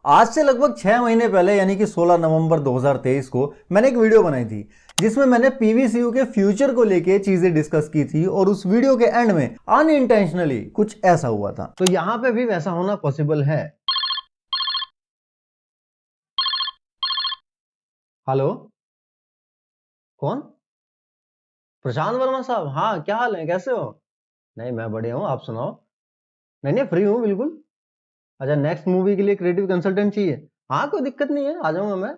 आज से लगभग 6 महीने पहले यानी कि 16 नवंबर 2023 को मैंने एक वीडियो बनाई थी जिसमें मैंने पीवीसीयू के फ्यूचर को लेके चीजें डिस्कस की थी और उस वीडियो के एंड में अनइंटेंशनली कुछ ऐसा हुआ था। तो यहां पे भी वैसा होना पॉसिबल है। हेलो, कौन? प्रशांत वर्मा साहब, हाँ क्या हाल है, कैसे हो? नहीं मैं बढ़िया हूँ, आप सुनाओ। नहीं नहीं फ्री हूँ बिल्कुल। अच्छा, नेक्स्ट मूवी के लिए क्रिएटिव कंसल्टेंट चाहिए? हाँ कोई दिक्कत नहीं है, आ जाऊंगा मैं।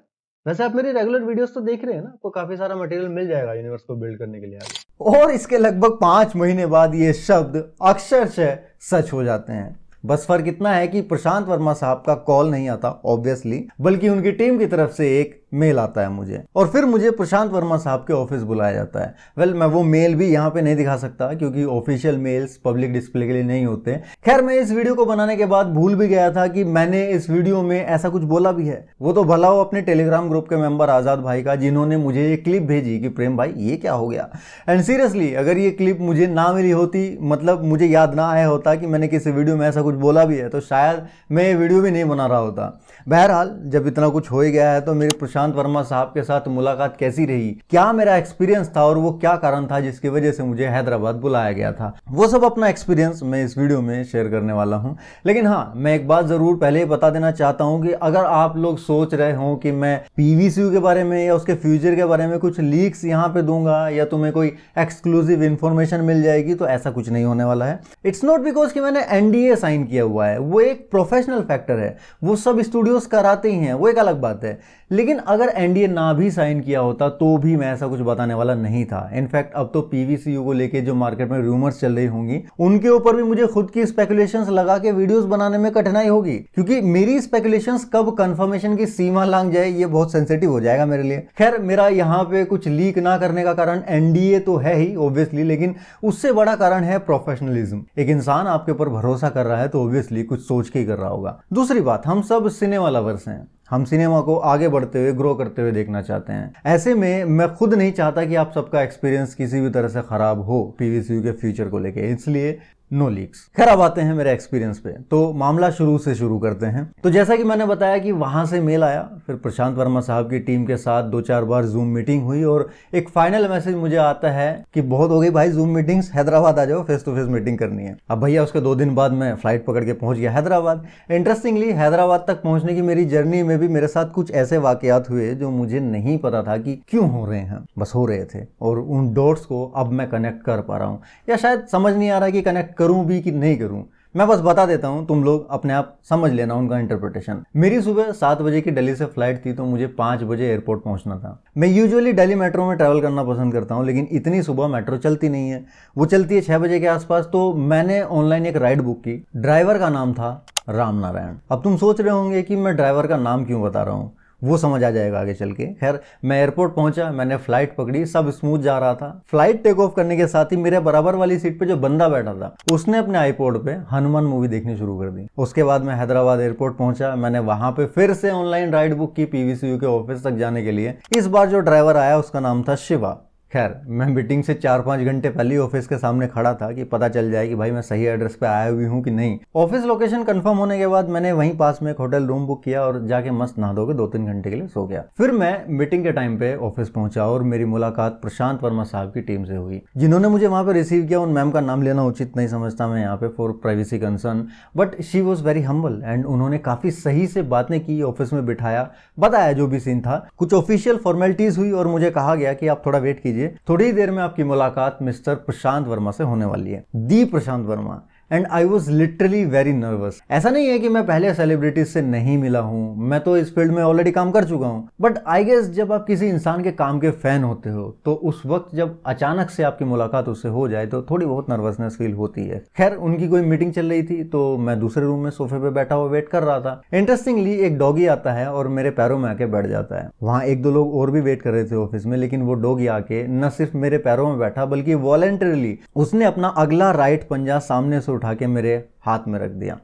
वैसे आप मेरी रेगुलर वीडियोस तो देख रहे हैं ना, आपको काफी सारा मटेरियल मिल जाएगा यूनिवर्स को बिल्ड करने के लिए आगे। और इसके लगभग 5 महीने बाद ये शब्द अक्षरशः सच हो जाते हैं। बस फर्क इतना है कि प्रशांत वर्मा साहब का कॉल नहीं आता ऑब्वियसली, बल्कि उनकी टीम की तरफ से एक मेल आता है मुझे, और फिर मुझे प्रशांत वर्मा साहब के ऑफिस बुलाया जाता है। वेल, मैं वो मेल भी यहाँ पे नहीं दिखा सकता क्योंकि ऑफिशियल मेल्स पब्लिक डिस्प्ले के लिए नहीं होते। खैर, मैं इस वीडियो को बनाने के बाद भूल भी गया था कि मैंने इस वीडियो में ऐसा कुछ बोला भी है। वो तो भला हो अपने टेलीग्राम ग्रुप के मेंबर आजाद भाई का, जिन्होंने मुझे ये क्लिप भेजी कि प्रेम भाई ये क्या हो गया। एंड सीरियसली, अगर ये क्लिप मुझे ना मिली होती, मतलब मुझे याद ना आया होता कि मैंने किसी वीडियो में ऐसा कुछ बोला भी है, तो शायद मैं ये वीडियो भी नहीं बना रहा होता। बहरहाल, जब इतना कुछ हो ही गया है तो मेरे प्रशांत वर्मा साहब के साथ मुलाकात कैसी रही, क्या मेरा एक्सपीरियंस था और वो क्या कारण था जिसकी वजह से मुझे हैदराबाद बुलाया गया था, वो सब अपना एक्सपीरियंस मैं इस वीडियो में शेयर करने वाला हूं। लेकिन हाँ, मैं एक बात जरूर पहले ही बता देना चाहता हूं कि अगर आप लोग सोच रहे हो कि मैं पीवीसीयू के बारे में या उसके फ्यूचर के बारे में कुछ लीक्स यहां पे दूंगा या तुम्हें कोई एक्सक्लूसिव इंफॉर्मेशन मिल जाएगी, तो ऐसा कुछ नहीं होने वाला है। इट्स नॉट बिकॉज कि मैंने एनडीए साइन किया हुआ है, वो एक प्रोफेशनल फैक्टर है, वो सब स्टूडियोज कराते ही हैं, वो एक अलग बात है। लेकिन अगर एनडीए ना भी साइन किया होता तो भी मैं ऐसा कुछ बताने वाला नहीं था। इनफैक्ट अब तो पीवीसीयू को लेके जो मार्केट में रूमर्स चल रही होंगी, उनके ऊपर भी मुझे खुद की स्पेकुलेशंस लगा के वीडियोस बनाने में कठिनाई होगी, क्योंकि मेरी स्पेकुलेशंस कब कंफर्मेशन की सीमा लांघ जाए ये बहुत सेंसिटिव हो जाएगा मेरे लिए। खैर, मेरा यहाँ पे कुछ लीक ना करने का कारण एनडीए तो है ही ऑब्वियसली, लेकिन उससे बड़ा कारण है प्रोफेशनलिज्म। एक इंसान आपके ऊपर भरोसा कर रहा है तो ऑब्वियसली कुछ सोच के ही कर रहा होगा। दूसरी बात, हम सब सिनेमा लवर्स हैं, हम सिनेमा को आगे बढ़ते हुए, ग्रो करते हुए देखना चाहते हैं। ऐसे में मैं खुद नहीं चाहता कि आप सबका एक्सपीरियंस किसी भी तरह से खराब हो पीवीसीयू के फ्यूचर को लेके, इसलिए नो लीक्स। खैर, अब आते हैं मेरे एक्सपीरियंस पे। तो मामला शुरू से शुरू करते हैं। तो जैसा कि मैंने बताया कि वहां से मेल आया, फिर प्रशांत वर्मा साहब की टीम के साथ 2-4 बार जूम मीटिंग हुई और एक फाइनल मैसेज मुझे आता है कि बहुत हो गई भाई जूम मीटिंग्स, हैदराबाद आ जाओ, फेस टू फेस मीटिंग करनी है। अब भैया उसके 2 दिन बाद मैं फ्लाइट पकड़ के पहुंच गया हैदराबाद। इंटरेस्टिंगली, हैदराबाद तक पहुंचने की मेरी जर्नी में भी मेरे साथ कुछ ऐसे वाकयात हुए जो मुझे नहीं पता था कि क्यों हो रहे हैं, बस हो रहे थे, और उन डॉट्स को अब मैं कनेक्ट कर पा रहा हूं, या शायद समझ नहीं आ रहा कि कनेक्ट करूं भी कि नहीं करूं। मैं बस बता देता हूं, तुम लोग अपने आप समझ लेना उनका इंटरप्रिटेशन। मेरी सुबह 7 बजे की दिल्ली से फ्लाइट थी, तो मुझे 5 बजे एयरपोर्ट पहुंचना था। मैं यूजुअली दिल्ली मेट्रो में ट्रैवल करना पसंद करता हूं, लेकिन इतनी सुबह मेट्रो चलती नहीं है, वो चलती है 6 बजे के आसपास। तो मैंने ऑनलाइन एक राइड बुक की, ड्राइवर का नाम था राम नारायण। अब तुम सोच रहे होंगे कि मैं ड्राइवर का नाम क्यों बता रहा हूं, वो समझ आ जाएगा आगे चल के। खैर, मैं एयरपोर्ट पहुंचा, मैंने फ्लाइट पकड़ी, सब स्मूथ जा रहा था। फ्लाइट टेक ऑफ करने के साथ ही मेरे बराबर वाली सीट पे जो बंदा बैठा था, उसने अपने आईपॉड पे हनुमान मूवी देखनी शुरू कर दी। उसके बाद मैं हैदराबाद एयरपोर्ट पहुंचा, मैंने वहां पे फिर से ऑनलाइन राइड बुक की पीवीसीयू के ऑफिस तक जाने के लिए। इस बार जो ड्राइवर आया उसका नाम था शिवा। खैर, मैं मीटिंग से 4-5 घंटे पहले ही ऑफिस के सामने खड़ा था कि पता चल जाए कि भाई मैं सही एड्रेस पे आया हुई हूँ कि नहीं। ऑफिस लोकेशन कंफर्म होने के बाद मैंने वहीं पास में एक होटल रूम बुक किया और जाके मस्त नहा धो के 2-3 घंटे के लिए सो गया। फिर मैं मीटिंग के टाइम पे ऑफिस पहुंचा और मेरी मुलाकात प्रशांत वर्मा साहब की टीम से हुई, जिन्होंने मुझे वहां पर रिसीव किया। उन मैम का नाम लेना उचित नहीं समझता मैं यहाँ पे for privacy concern, but she was very humble and उन्होंने काफी सही से बातें की, ऑफिस में बिठाया, बताया जो भी सीन था। कुछ ऑफिशियल फॉर्मेलिटीज हुई और मुझे कहा गया कि आप थोड़ा वेट कीजिए, थोड़ी देर में आपकी मुलाकात मिस्टर प्रशांत वर्मा से होने वाली है, the Prashant Varma. And I was literally very nervous. ऐसा नहीं है कि मैं पहले सेलिब्रिटीज से नहीं मिला हूं, मैं तो इस फील्ड में ऑलरेडी काम कर चुका हूं, बट आई गेस जब आप किसी इंसान के काम के फैन होते हो तो उस वक्त जब अचानक से आपकी मुलाकात उससे हो जाए तो थोड़ी बहुत नर्वसनेस फील होती है। खैर, उनकी कोई मीटिंग चल रही थी तो मैं दूसरे रूम में सोफे पे बैठा हुआ वेट कर रहा था। इंटरेस्टिंगली, एक डॉगी आता है और मेरे पैरों में आके बैठ जाता है। वहां 1-2 लोग और भी वेट कर रहे थे ऑफिस में, लेकिन वो डॉगी आके न सिर्फ मेरे पैरों में बैठा बल्कि वॉलंटरली उसने अपना अगला राइट पंजा सामने से उठा के मेरे हाथ में रख दिया।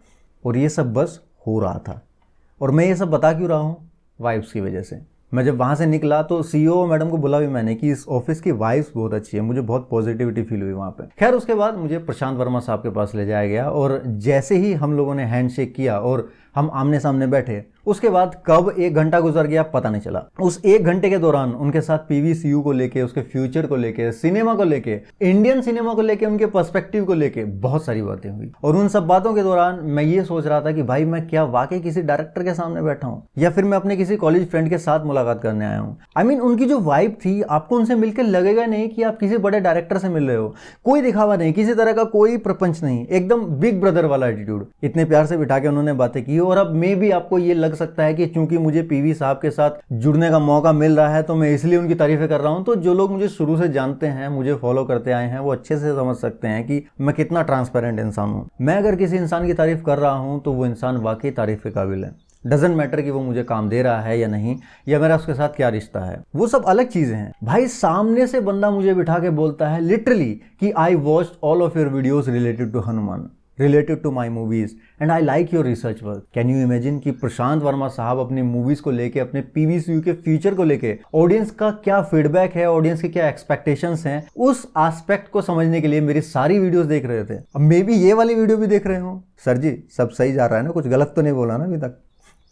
और ये सब बस हो रहा था। और मैं ये सब बता क्यों रहा हूं? वाइब्स की वजह से। मैं जब वहाँ से निकला तो सीईओ मैडम को बोला भी मैंने कि इस ऑफिस की वाइब्स बहुत अच्छी है, मुझे बहुत पॉजिटिविटी फील हुई वहाँ पे। खैर, उसके बाद मुझे प्रशांत वर्मा साहब के पास ले जाया गया और जैसे ही हम लोगों ने हैंडशेक किया और हम आमने सामने बैठे। उसके बाद कब 1 घंटा गुजर गया पता नहीं चला। उस 1 घंटे के दौरान उनके साथ पीवीसीयू को लेके, उसके फ्यूचर को लेके, सिनेमा को लेके, इंडियन सिनेमा को लेके, उनके पर्सपेक्टिव को लेके बहुत सारी बातें हुई। और उन सब बातों के दौरान मैं ये सोच रहा था कि भाई मैं क्या वाकई किसी डायरेक्टर के सामने बैठा हूँ या फिर मैं अपने किसी कॉलेज फ्रेंड के साथ मुलाकात करने आया हूँ। आई मीन उनकी जो वाइब थी, आपको उनसे मिलकर लगेगा नहीं कि आप किसी बड़े डायरेक्टर से मिल रहे हो। कोई दिखावा नहीं, किसी तरह का कोई प्रपंच नहीं, एकदम बिग ब्रदर वाला एटीट्यूड। इतने प्यार से बिठा के उन्होंने बातें की। और अब मे भी आपको ये लग सकता है कि चूंकि मुझे पीवी साहब के साथ जुड़ने का मौका मिल रहा है तो मैं इसलिए उनकी तारीफें कर रहा हूं। तो जो लोग मुझे शुरू से जानते हैं, मुझे फॉलो करते आए हैं, वो अच्छे से समझ सकते हैं कि मैं कितना ट्रांसपेरेंट इंसान हूं। मैं अगर किसी इंसान की तारीफ कर रहा हूं तो वो इंसान वाकई तारीफ के काबिल है। डजेंट मैटर कि वो मुझे काम दे रहा है या नहीं, या मेरा उसके साथ क्या रिश्ता है, वो सब अलग चीजें हैं। भाई सामने से बंदा मुझे बिठा के बोलता है लिटरली कि I watched all of your videos related to Hanuman, related to my movies and I like your research work. Can you imagine कि प्रशांत वर्मा साहब अपनी मूवीज को लेके, अपने पीवीसीयू के फ्यूचर को लेके ऑडियंस का क्या फीडबैक है, ऑडियंस के क्या एक्सपेक्टेशंस हैं, उस एस्पेक्ट को समझने के लिए मेरी सारी वीडियोस देख रहे थे। अब मे बी ये वाली वीडियो भी देख रहे हो। सर जी सब सही जा रहा है ना, कुछ गलत तो नहीं बोला ना अभी तक?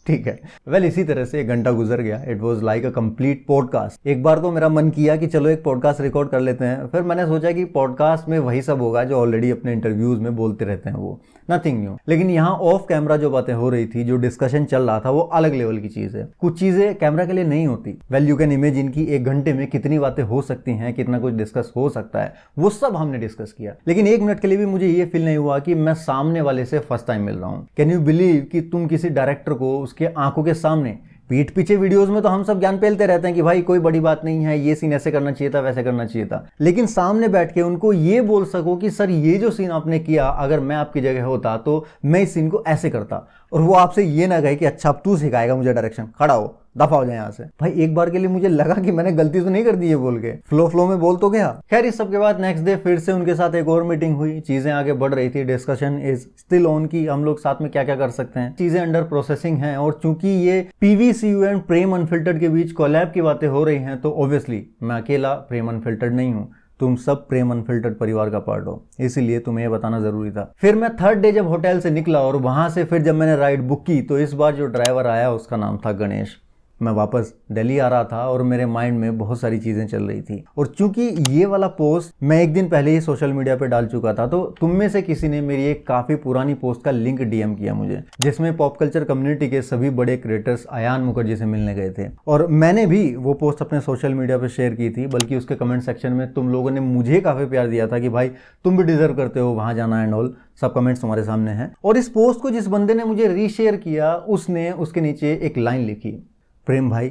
ठीक है। वेल इसी तरह से 1 घंटा गुजर गया। It was like a complete podcast. एक बार तो मेरा मन किया कि चलो एक पॉडकास्ट रिकॉर्ड कर लेते हैं। फिर मैंने सोचा कि पॉडकास्ट में वही सब होगा जो ऑलरेडी अपने इंटरव्यूज में बोलते रहते हैं, वो नथिंग न्यू। लेकिन यहाँ ऑफ कैमरा जो बातें हो रही थी, जो डिस्कशन चल रहा था, वो अलग लेवल की चीज है। कुछ चीजें कैमरा के लिए नहीं होती। वेल यू कैन इमेजिन कि 1 घंटे में कितनी बातें हो सकती हैं, कितना कुछ डिस्कस हो सकता है, वो सब हमने डिस्कस किया। लेकिन 1 मिनट के लिए भी मुझे ये फील नहीं हुआ कि मैं सामने वाले से फर्स्ट टाइम मिल रहा हूँ। कैन यू बिलीव कि तुम किसी डायरेक्टर को उसके आंखों के सामने, पीठ पीछे वीडियोस में तो हम सब ज्ञान पेलते रहते हैं कि भाई कोई बड़ी बात नहीं है, ये सीन ऐसे करना चाहिए था, वैसे करना चाहिए था, लेकिन सामने बैठ के उनको ये बोल सको कि सर ये जो सीन आपने किया, अगर मैं आपकी जगह होता तो मैं इस सीन को ऐसे करता, और वो आपसे ये ना कहे कि अच्छा अब तू सिखाएगा मुझे डायरेक्शन, खड़ा हो, दफा हो जाए यहाँ से। भाई एक बार के लिए मुझे लगा कि मैंने गलती तो नहीं कर दी है बोल के, फ्लो में बोल तो गया। खैर इस सब के बाद नेक्स्ट डे फिर से उनके साथ एक और मीटिंग हुई। चीजें आगे बढ़ रही थी, डिस्कशन इज स्टिल ऑन की हम लोग साथ में क्या क्या कर सकते हैं। चीजें अंडर प्रोसेसिंग हैं। और चूंकि ये पीवीसीयू एंड प्रेम अनफिल्टर्ड के बीच कोलैब की बातें हो रही हैं, तो ऑब्वियसली मैं अकेला प्रेम अनफिल्टर्ड नहीं हूँ, तुम सब प्रेम अनफिल्टर्ड परिवार का पार्ट हो, इसीलिए तुम्हें यह बताना जरूरी था। फिर मैं 3rd डे जब होटल से निकला और वहां से फिर जब मैंने राइड बुक की, तो इस बार जो ड्राइवर आया उसका नाम था गणेश। मैं वापस दिल्ली आ रहा था और मेरे माइंड में बहुत सारी चीजें चल रही थी। और चूंकि ये वाला पोस्ट मैं 1 दिन पहले ही सोशल मीडिया पे डाल चुका था, तो तुम में से किसी ने मेरी एक काफी पुरानी पोस्ट का लिंक डीएम किया मुझे, जिसमें पॉप कल्चर कम्युनिटी के सभी बड़े क्रिएटर्स अयान मुखर्जी से मिलने गए थे। और मैंने भी वो पोस्ट अपने सोशल मीडिया पे शेयर की थी, बल्कि उसके कमेंट सेक्शन में तुम लोगों ने मुझे काफी प्यार दिया था कि भाई तुम भी डिजर्व करते हो वहां जाना एंड ऑल। सब कमेंट्स तुम्हारे सामने हैं। और इस पोस्ट को जिस बंदे ने मुझे रीशेयर किया, उसने उसके नीचे एक लाइन लिखी, प्रेम भाई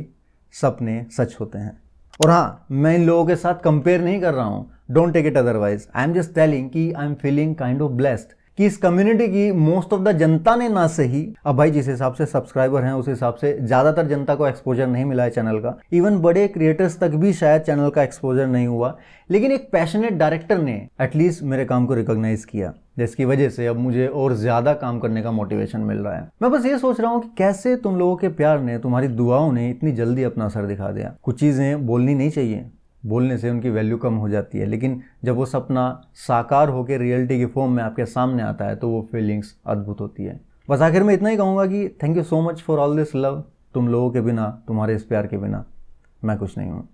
सपने सच होते हैं। और हाँ, मैं इन लोगों के साथ कंपेयर नहीं कर रहा हूं, don't take it otherwise, I am just telling कि I am feeling kind of blessed कि इस कम्युनिटी की मोस्ट ऑफ द जनता ने ना सही, अब भाई जिस हिसाब से सब्सक्राइबर हैं उस हिसाब से ज्यादातर जनता को एक्सपोजर नहीं मिला है चैनल का, इवन बड़े क्रिएटर्स तक भी शायद चैनल का एक्सपोजर नहीं हुआ, लेकिन एक पैशनेट डायरेक्टर ने एटलीस्ट मेरे काम को रिकॉग्नाइज किया, जिसकी वजह से अब मुझे और ज्यादा काम करने का मोटिवेशन मिल रहा है। मैं बस ये सोच रहा हूँ कि कैसे तुम लोगों के प्यार ने, तुम्हारी दुआओं ने इतनी जल्दी अपना असर दिखा दिया। कुछ चीजें बोलनी नहीं चाहिए, बोलने से उनकी वैल्यू कम हो जाती है, लेकिन जब वो सपना साकार होकर रियलिटी की फॉर्म में आपके सामने आता है तो वो फीलिंग्स अद्भुत होती है। बस आखिर में इतना ही कहूँगा कि thank you so much for all this love. तुम लोगों के बिना, तुम्हारे इस प्यार के बिना मैं कुछ नहीं हूँ।